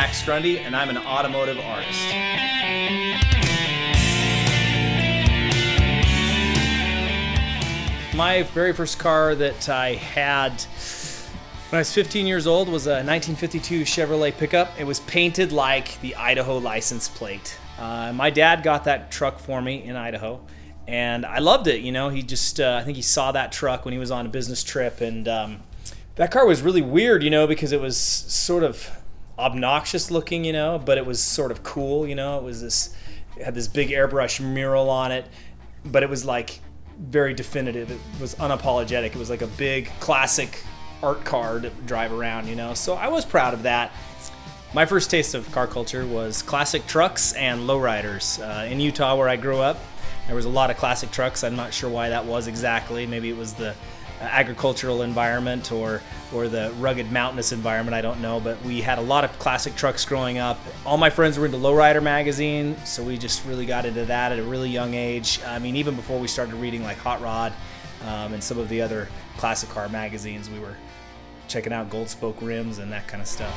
Max Grundy, and I'm an automotive artist. My very first car that I had when I was 15 years old was a 1952 Chevrolet pickup. It was painted like the Idaho license plate. My dad got that truck for me in Idaho, and I loved it. You know, he just, I think he saw that truck when he was on a business trip, and that car was really weird, you know, because it was sort of obnoxious looking, you know, but it was sort of cool, you know. It was this, it had this big airbrush mural on it, but it was like very definitive. It was unapologetic. It was like a big classic art car to drive around, you know. So I was proud of that. My first taste of car culture was classic trucks and lowriders. In Utah, where I grew up, there was a lot of classic trucks. I'm not sure why that was exactly. Maybe it was the agricultural environment or the rugged mountainous environment, I don't know, but we had a lot of classic trucks growing up. All my friends were into Lowrider magazine, so we just really got into that at a really young age. I mean, even before we started reading like Hot Rod and some of the other classic car magazines, we were checking out Gold Spoke rims and that kind of stuff.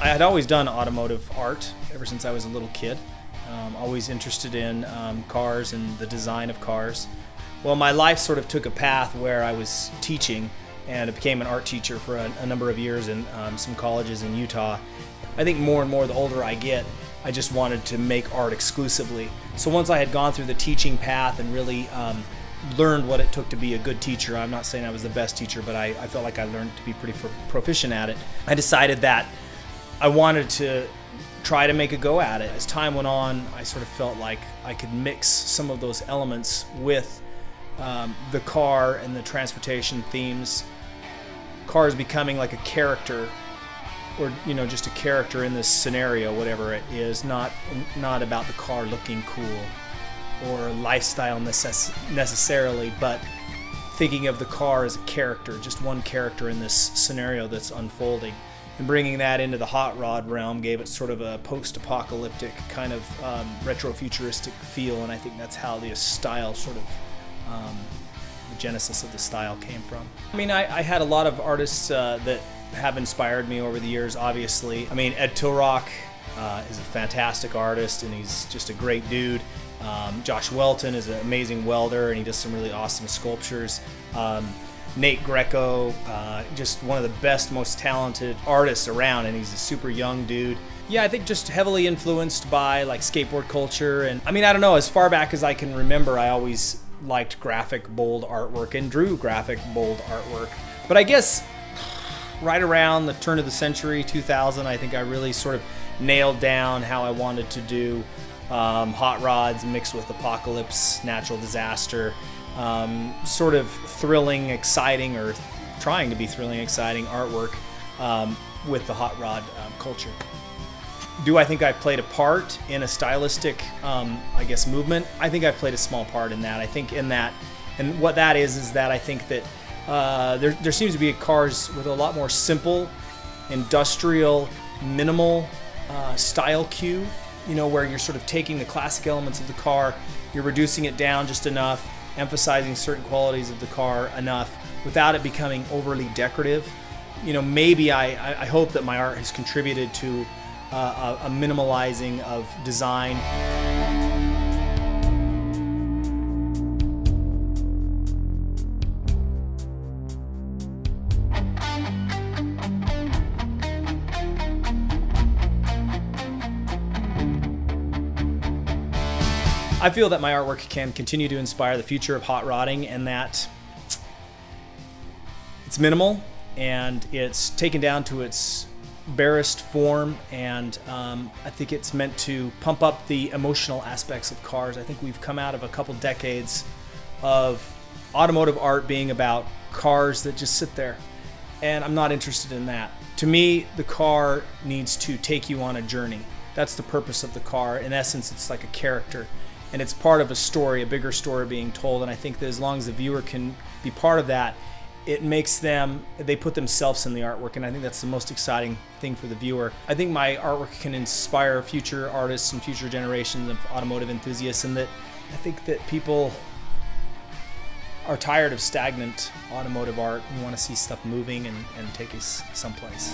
I had always done automotive art ever since I was a little kid. Always interested in cars and the design of cars. Well, my life sort of took a path where I was teaching, and I became an art teacher for a number of years in some colleges in Utah. I think more and more the older I get, I just wanted to make art exclusively. So once I had gone through the teaching path and really learned what it took to be a good teacher, I'm not saying I was the best teacher, but I felt like I learned to be pretty proficient at it. I decided that I wanted to try to make a go at it. As time went on, I sort of felt like I could mix some of those elements with the car and the transportation themes. Cars becoming like a character, or you know, just a character in this scenario, whatever it is, not about the car looking cool or lifestyle necessarily, but thinking of the car as a character, just one character in this scenario that's unfolding. And bringing that into the hot rod realm gave it sort of a post-apocalyptic kind of retro-futuristic feel, and I think that's how the style sort of, the genesis of the style came from. I mean, I had a lot of artists that have inspired me over the years, obviously. I mean, Ed Tilrock is a fantastic artist, and he's just a great dude. Josh Welton is an amazing welder, and he does some really awesome sculptures. Nate Greco, just one of the best, most talented artists around, and he's a super young dude. Yeah, I think just heavily influenced by like skateboard culture, and I mean, I don't know, as far back as I can remember, I always liked graphic, bold artwork and drew graphic, bold artwork. But I guess right around the turn of the century, 2000, I think I really sort of nailed down how I wanted to do hot rods mixed with apocalypse, natural disaster. Sort of thrilling, exciting, or trying to be thrilling, exciting artwork with the hot rod culture. Do I think I played a part in a stylistic, I guess, movement? I think I played a small part in that. I think in that, and what that is that I think that there seems to be cars with a lot more simple, industrial, minimal style cue, you know, where you're sort of taking the classic elements of the car, you're reducing it down just enough, emphasizing certain qualities of the car enough without it becoming overly decorative. You know, maybe I hope that my art has contributed to a minimalizing of design. I feel that my artwork can continue to inspire the future of hot rodding, and that it's minimal and it's taken down to its barest form, and I think it's meant to pump up the emotional aspects of cars. I think we've come out of a couple decades of automotive art being about cars that just sit there, and I'm not interested in that. To me, the car needs to take you on a journey. That's the purpose of the car. In essence, it's like a character, and it's part of a story, a bigger story being told, and I think that as long as the viewer can be part of that, it makes them, they put themselves in the artwork, and I think that's the most exciting thing for the viewer. I think my artwork can inspire future artists and future generations of automotive enthusiasts, and that I think that people are tired of stagnant automotive art and want to see stuff moving and take us someplace.